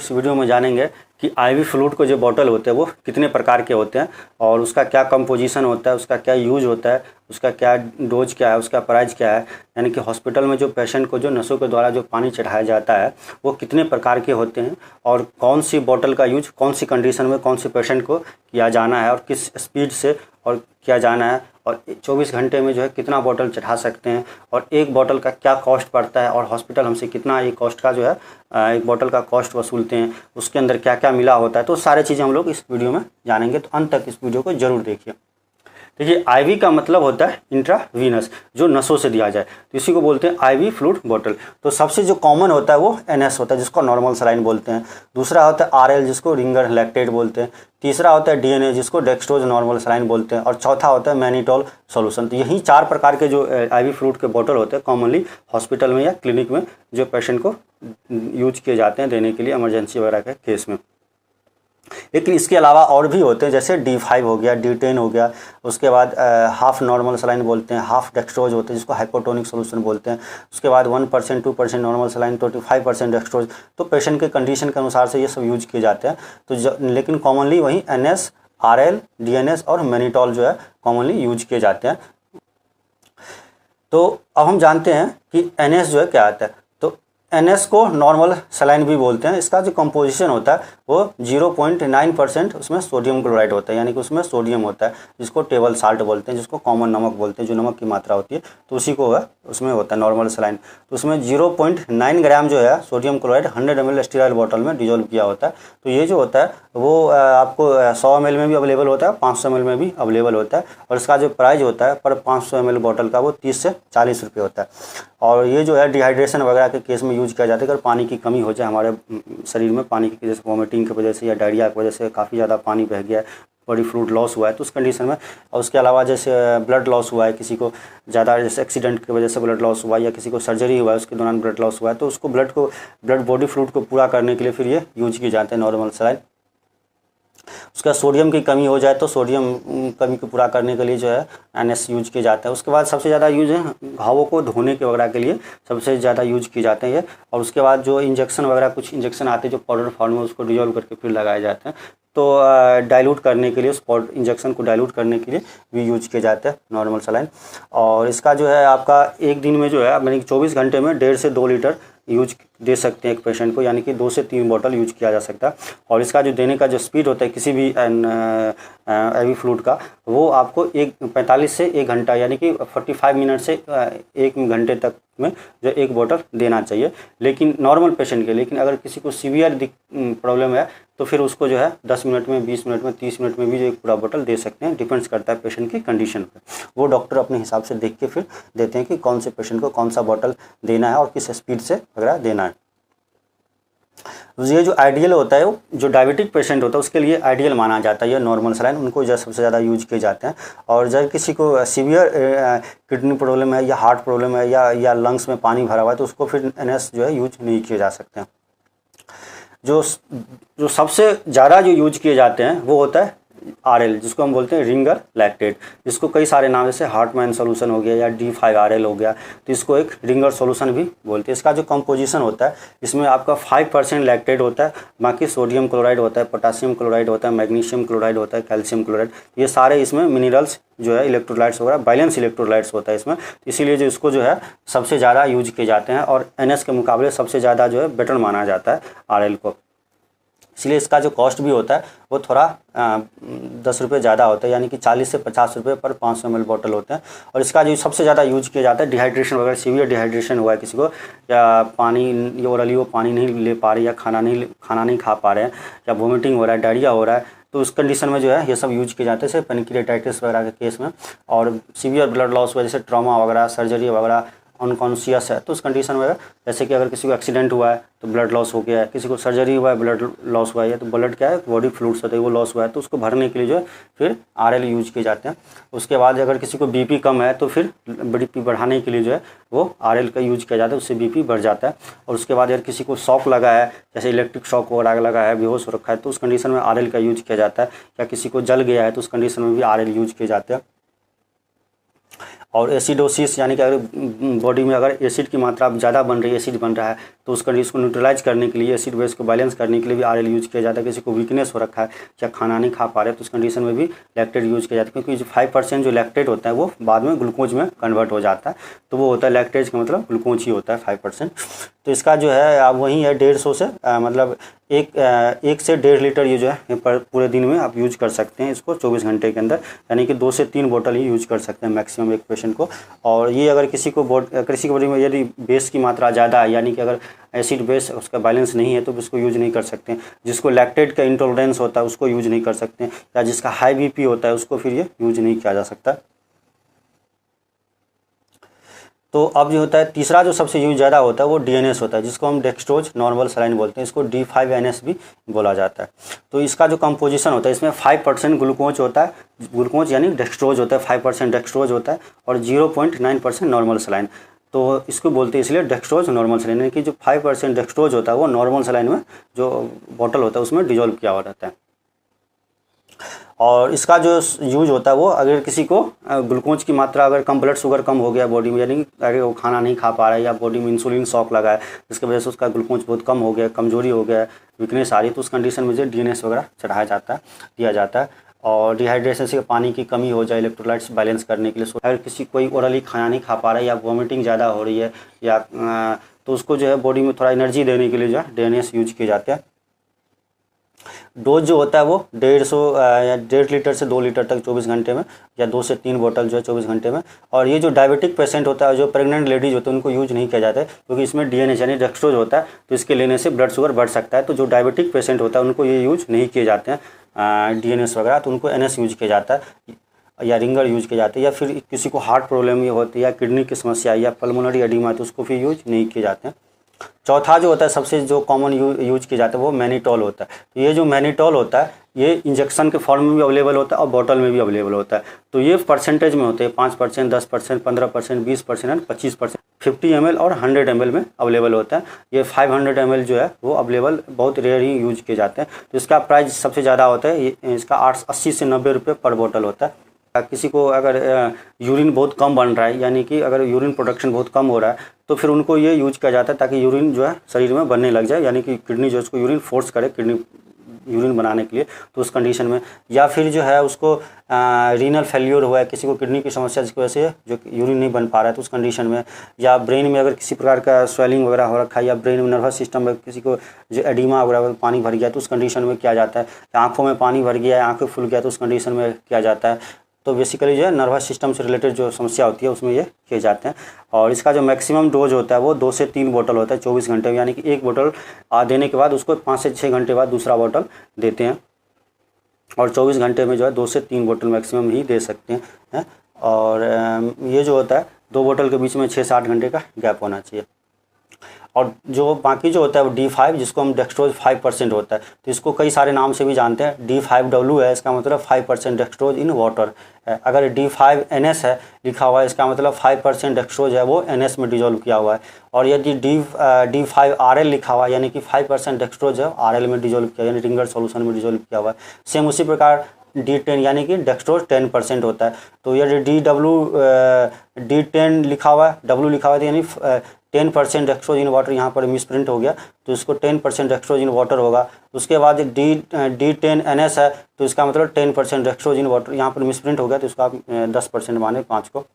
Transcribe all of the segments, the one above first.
इस वीडियो में जानेंगे कि आईवी फ्लूइड को जो बॉटल होते हैं वो कितने प्रकार के होते हैं और उसका क्या कंपोजिशन होता है, उसका क्या यूज होता है, उसका क्या डोज क्या है, उसका प्राइस क्या है। यानी कि हॉस्पिटल में जो पेशेंट को जो नसों के द्वारा जो पानी चढ़ाया जाता है वो कितने प्रकार के होते हैं और कौन सी बॉटल का यूज कौन सी कंडीशन में कौन सी पेशेंट को किया जाना है और किस स्पीड से और किया जाना है और 24 घंटे में जो है कितना बॉटल चढ़ा सकते हैं और एक बॉटल का क्या कॉस्ट पड़ता है और हॉस्पिटल हमसे कितना एक कॉस्ट का जो है एक बॉटल का कॉस्ट वसूलते हैं, उसके अंदर क्या क्या मिला होता है। तो सारी चीज़ें हम लोग इस वीडियो में जानेंगे, तो अंत तक इस वीडियो को जरूर देखिए। देखिए, आईवी का मतलब होता है इंट्रावीनस, जो नसों से दिया जाए, तो इसी को बोलते हैं आईवी फ्लूइड बॉटल। तो सबसे जो कॉमन होता है वो एनएस होता है जिसको नॉर्मल सलाइन बोलते हैं। दूसरा होता है आरएल जिसको रिंगर लैक्टेट बोलते हैं। तीसरा होता है डीएनए जिसको डेक्सट्रोज नॉर्मल सलाइन बोलते हैं और चौथा होता है मैनिटोल सॉल्यूशन। तो यही 4 प्रकार के जो आईवी फ्लूइड के बॉटल होते हैं कॉमनली हॉस्पिटल में या क्लिनिक में जो पेशेंट को यूज किए जाते हैं देने के लिए इमरजेंसी वगैरह के केस में। लेकिन इसके अलावा और भी होते हैं, जैसे D5 हो गया, D10 हो गया, उसके बाद हाफ नॉर्मल सलाइन बोलते हैं, हाफ डेक्सट्रोज होते हैं जिसको हाइपोटोनिक सोल्यूशन बोलते हैं। उसके बाद 1% 2% नॉर्मल सलाइन, 25% डेक्सट्रोज। तो पेशेंट के कंडीशन के अनुसार से ये सब यूज किए जाते हैं। तो लेकिन कॉमनली वही NS, RL, DNS और मैनिटोल जो है कॉमनली यूज किए जाते हैं। तो अब हम जानते हैं कि NS जो है क्या आता है। NS को नॉर्मल सलाइन भी बोलते हैं। इसका जो कंपोजिशन होता है वो 0.9% उसमें सोडियम क्लोराइड होता है, यानी कि उसमें सोडियम होता है जिसको टेबल साल्ट बोलते हैं, जिसको कॉमन नमक बोलते हैं, जो नमक की मात्रा होती है तो उसी को है उसमें होता है नॉर्मल सलाइन। तो उसमें 0.9 ग्राम जो है sodium chloride 100 ml sterile bottle में डिजोल्व किया होता है। तो ये जो होता है वो आपको 100 ml में भी अवेलेबल होता है, 500 ml में भी अवेलेबल होता है और इसका जो प्राइस होता है पर 500 ml बॉटल का वो 30 से 40 रुपये होता है। और ये जो है डिहाइड्रेशन वगैरह के केस में यूज किया जाता है। अगर पानी की कमी हो जाए हमारे शरीर में, पानी की जैसे वॉमिटिंग की वजह से या डायरिया की वजह से काफ़ी ज़्यादा पानी बह गया है, बॉडी फ्लूइड लॉस हुआ है, तो उस कंडीशन में। और उसके अलावा जैसे ब्लड लॉस हुआ है, किसी को ज़्यादा जैसे एक्सीडेंट की वजह से ब्लड लॉस हुआ है या किसी को सर्जरी हुआ है उसके दौरान ब्लड लॉस हुआ है, तो उसको ब्लड बॉडी फ्लूइड को पूरा करने के लिए फिर ये यूज किए जाते हैं नॉर्मल सलाइन। उसका सोडियम की कमी हो जाए तो सोडियम कमी को पूरा करने के लिए जो है NS यूज किए जाते हैं। उसके बाद सबसे ज़्यादा यूज है घावों को धोने के वगैरह के लिए सबसे ज़्यादा यूज किए जाते हैं ये। और उसके बाद जो इंजेक्शन वगैरह कुछ इंजेक्शन आते हैं जो पाउडर फॉर्म में, उसको डिजोल्व करके फिर लगाए जाते हैं। तो डाइल्यूट करने के लिए उस इंजेक्शन को डाइल्यूट करने के लिए भी यूज किए जाते हैं नॉर्मल सलाइन। और इसका जो है आपका एक दिन में जो है यानी कि 24 घंटे में 1.5 से 2 लीटर यूज दे सकते हैं एक पेशेंट को, यानी कि 2 से 3 बॉटल यूज किया जा सकता है। और इसका जो देने का जो स्पीड होता है किसी भी आईवी फ्लूइड का, वो आपको 45 से 1 घंटा यानी कि 45 मिनट से 1 घंटे तक में जो एक बॉटल देना चाहिए, लेकिन नॉर्मल पेशेंट के। लेकिन अगर किसी को सीवियर प्रॉब्लम है तो फिर उसको जो है 10 मिनट में, 20 मिनट में, 30 मिनट में भी जो एक पूरा बॉटल दे सकते हैं। डिपेंड्स करता है पेशेंट की कंडीशन पर, वो डॉक्टर अपने हिसाब से देख के फिर देते हैं कि कौन से पेशेंट को कौन सा बॉटल देना है और किस स्पीड से वगैरह देना है। ये जो आइडियल होता है वो जो डायबिटिक पेशेंट होता है उसके लिए आइडियल माना जाता है ये नॉर्मल सलाइन, उनको जो सबसे ज़्यादा यूज किए जाते हैं। और जब किसी को सीवियर किडनी प्रॉब्लम है या हार्ट प्रॉब्लम है या लंग्स में पानी भरा हुआ है तो उसको फिर NS जो है यूज नहीं किए जा सकते हैं। जो सबसे ज़्यादा जो यूज किए जाते हैं वो होता है RL, जिसको हम बोलते हैं रिंगर लैक्टेट, जिसको कई सारे नाम जैसे हार्टमैन सोल्यूशन हो गया या D5RL हो गया, तो इसको एक रिंगर सोल्यूशन भी बोलते हैं। इसका जो कंपोजिशन होता है इसमें आपका 5% लैक्टेट होता है, बाकी सोडियम क्लोराइड होता है, पोटासियम क्लोराइड होता है, मैग्नीशियम क्लोराइड होता है, कैल्शियम क्लोराइड, ये सारे इसमें मिनरल्स जो है इलेक्ट्रोलाइट्स वगैरह बैलेंस इलेक्ट्रोलाइट्स होता है इसमें। इसीलिए जो इसको जो है सबसे ज़्यादा यूज किए जाते हैं और NS के मुकाबले सबसे ज़्यादा जो है बेटर माना जाता है RL को। इसलिए इसका जो कॉस्ट भी होता है वो थोड़ा 10 रुपये ज़्यादा होता है, यानी कि 40 से 50 रुपये पर 500 ml बॉटल होते हैं। और इसका जो सबसे ज़्यादा यूज किया जाता है डिहाइड्रेशन वगैरह, सीवियर डिहाइड्रेशन हुआ है किसी को, या पानी ओरली वो पानी नहीं ले पा रहे या खाना नहीं खा पा रहे हैं, या वोमिटिंग हो रहा है, डायरिया हो रहा है, तो उस कंडीशन में जो है ये सब यूज किए जाते हैं, जैसे पेनक्रिएटाइटिस वगैरह के केस में। और सीवियर ब्लड लॉस हुआ जैसे ट्रॉमा वगैरह, सर्जरी वगैरह, अनकॉन्शियस है तो उस कंडीशन में जैसे कि अगर किसी को एक्सीडेंट हुआ है तो ब्लड लॉस हो गया है, किसी को सर्जरी हुआ है ब्लड लॉस हुआ है, तो ब्लड क्या है बॉडी फ्लूइड्स होते हैं वो लॉस हुआ है, तो उसको भरने के लिए जो है फिर RL यूज किए जाते हैं। उसके बाद अगर किसी को BP कम है तो फिर BP बढ़ाने के लिए जो है वो RL का यूज किया जाता है, उससे BP बढ़ जाता है। और उसके बाद अगर किसी को शॉक लगा है, जैसे इलेक्ट्रिक शॉक वगैरह लगा है, बेहोश हो रखा है, तो उस कंडीशन में RL का यूज किया जाता है। या किसी को जल गया है तो उस कंडीशन में भी RL यूज किए जाते हैं। और एसिडोसिस यानी कि अगर बॉडी में अगर एसिड की मात्रा ज़्यादा बन रही है, एसिड बन रहा है तो उस कंडीशन को न्यूट्रलाइज करने के लिए, एसिड बेस को बैलेंस करने के लिए भी RL यूज किया जाता है। किसी को वीकनेस हो रखा है या खाना नहीं खा पा रहे तो उस कंडीशन में भी लैक्टेट यूज किया जाता है, क्योंकि जो 5% जो लैक्टेट होता है वो बाद में ग्लूकोज में कन्वर्ट हो जाता है, तो वो होता है लैक्टेज का मतलब ग्लूकोज ही होता है 5%। तो इसका जो है आप वही है 150 से मतलब 1 से 1.5 लीटर ये जो है पर पूरे दिन में आप यूज कर सकते हैं इसको 24 घंटे के अंदर, यानी कि 2 से 3 बोतल ही यूज कर सकते हैं मैक्सिमम एक पेशेंट को। और ये अगर किसी की बॉडी में यदि बेस की मात्रा ज़्यादा है, यानी कि अगर एसिड बेस उसका बैलेंस नहीं है तो उसको यूज नहीं कर सकते हैं। जिसको लैक्टेट का इंटॉलरेंस होता है उसको यूज नहीं कर सकते हैं, या जिसका हाई BP होता है उसको फिर ये यूज नहीं किया जा सकता। तो अब जो होता है तीसरा जो सबसे यूज ज़्यादा होता है वो DNS होता है, जिसको हम डेक्सट्रोज नॉर्मल सलाइन बोलते हैं, इसको D5NS भी बोला जाता है। तो इसका जो कंपोजिशन होता है इसमें 5% ग्लूकोज होता है, ग्लूकोज यानी डेक्सट्रोज होता है, 5% डेक्सट्रोज होता है और 0.9% नॉर्मल सलाइन। तो इसको बोलते हैं इसलिए डेक्सट्रोज नॉर्मल सलाइन, यानी कि जो 5% डेक्सट्रोज होता है वो नॉर्मल सलाइन में जो बॉटल होता है उसमें डिजोल्व किया हुआ रहता है। और इसका जो यूज होता है वो अगर किसी को ग्लूकोज की मात्रा अगर कम, ब्लड शुगर कम हो गया बॉडी में, यानी अगर वो खाना नहीं खा पा रहा है या बॉडी में इंसुलिन शॉक लगा है जिसकी वजह से उसका ग्लूकोज बहुत कम हो गया, कमजोरी हो गया, वीकनेस आ रही है, तो उस कंडीशन में जो DNS वगैरह चढ़ाया जाता है, दिया जाता है। और डिहाइड्रेशन से पानी की कमी हो जाए इलेक्ट्रोलाइट्स बैलेंस करने के लिए, अगर किसी कोई ओरली खाना नहीं खा पा रहा है या वॉमिटिंग ज़्यादा हो रही है या तो उसको जो है बॉडी में थोड़ा एनर्जी देने के लिए जो है DNS यूज किए जाते हैं। डोज जो होता है वो 1.5 लीटर से 2 लीटर तक 24 घंटे में, या 2 से 3 बोतल जो है 24 घंटे में। और ये जो डायबिटिक पेशेंट होता है, जो प्रेग्नेंट लेडीज होते हैं, उनको यूज नहीं किया जाता है, क्योंकि इसमें DNS यानी डेक्सट्रोज होता है, तो इसके लेने से ब्लड शुगर बढ़ सकता है। तो जो डायबिटिक पेशेंट होता है उनको ये यूज नहीं किए जाते हैं DNS वगैरह, तो उनको NS यूज किया जाता है या रिंगर यूज किए जाते हैं। या फिर किसी को हार्ट प्रॉब्लम ये होती है या किडनी की समस्या या पल्मोनरी एडिमा, तो उसको फिर यूज नहीं किए जाते हैं। चौथा जो होता है सबसे जो कॉमन यूज किया जाता है वो मैनिटॉल होता है। तो ये जो मैनिटॉल होता है ये इंजेक्शन के फॉर्म में भी अवेलेबल होता है और बॉटल में भी अवेलेबल होता है। तो ये परसेंटेज में होते हैं 5%, 10%, 15%, 20% एंड 25%, 50 ml और 100 ml में अवेलेबल होता है। ये 500 ml जो है वो अवेलेबल बहुत रेयर ही यूज किए जाते हैं। तो इसका प्राइस सबसे ज़्यादा होता है, इसका 80 से 90 रुपये पर बॉटल होता है। किसी को अगर यूरिन बहुत कम बन रहा है, यानी कि अगर यूरिन प्रोडक्शन बहुत कम हो रहा है, तो फिर उनको ये यूज किया जाता है ताकि यूरिन जो है शरीर में बनने लग जाए, यानी कि किडनी जो है उसको यूरिन फोर्स करे किडनी यूरिन बनाने के लिए। तो उस कंडीशन में, या फिर जो है उसको रीनल फेल्योर हुआ है, किसी को किडनी की समस्या जिसकी वजह से जो यूरिन नहीं बन पा रहा है, तो उस कंडीशन में, या ब्रेन में अगर किसी प्रकार का स्वेलिंग वगैरह हो रखा है, या ब्रेन में नर्वस सिस्टम में किसी को जो एडिमा वगैरह पानी भर गया, तो उस कंडीशन में किया जाता है। या आँखों में पानी भर गया है, आँखें फूल गया, तो उस कंडीशन में किया जाता है। तो बेसिकली जो है नर्वस सिस्टम से रिलेटेड जो समस्या होती है उसमें ये किए जाते हैं। और इसका जो मैक्सिमम डोज होता है वो 2 से 3 बोतल होता है 24 घंटे में, यानी कि एक बोतल देने के बाद उसको 5 से 6 घंटे बाद दूसरा बोतल देते हैं। और 24 घंटे में जो है 2 से 3 बोतल मैक्सिमम ही दे सकते हैं। और ये जो होता है 2 बोतल के बीच में 6 से 8 घंटे का गैप होना चाहिए। और जो बाकी जो होता है वो D5, जिसको हम डेक्सट्रोज 5% होता है, तो इसको कई सारे नाम से भी जानते हैं। D5W है, इसका मतलब 5% डेक्सट्रोज इन वाटर है। अगर D5NS है लिखा हुआ है, इसका मतलब 5% डेक्सट्रोज है वो NS में डिजोल्व किया हुआ है। और यदि D5RL लिखा हुआ है, यानी कि 5% डेक्सट्रोज है RL में डिजोल्व किया, यानी रिंगर सॉल्यूशन में डिजोल्व किया हुआ है। सेम उसी प्रकार D10 यानी कि डेक्सट्रोज 10% होता है। तो यदि D10 लिखा हुआ है, W लिखा हुआ है, यानी 10% डेक्सट्रोज इन वाटर, यहाँ पर मिसप्रिंट हो गया, तो इसको 10% डेक्सट्रोज इन वाटर होगा। उसके बाद D10NS है, तो इसका मतलब 10% डेक्सट्रोज इन वाटर, यहाँ पर मिसप्रिंट हो गया, तो इसका आप 10% माने 5 को।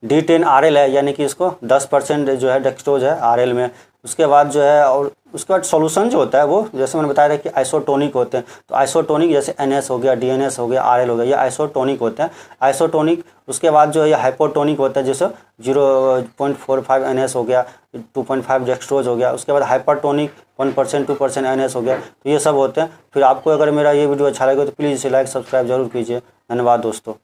D10RL है, यानी कि इसको 10% जो है डेक्सट्रोज है RL में। उसके बाद जो है, और उसके बाद सॉल्यूशन जो होता है वो जैसे मैंने बताया था कि आइसोटोनिक होते हैं। तो आइसोटोनिक जैसे NS हो गया, DNS हो गया, RL हो गया, ये आइसोटोनिक होते हैं। आइसोटोनिक उसके बाद जो है ये हाइपोटोनिक होता है, जैसे 0.45 NS हो गया, 2.5 डेक्सट्रोज हो गया। उसके बाद हाइपरटोनिक 1%, 2% NS हो गया। तो ये सब होते हैं। फिर आपको अगर मेरा ये वीडियो अच्छा लगे तो प्लीज़ इसे लाइक सब्सक्राइब जरूर कीजिए। धन्यवाद दोस्तों।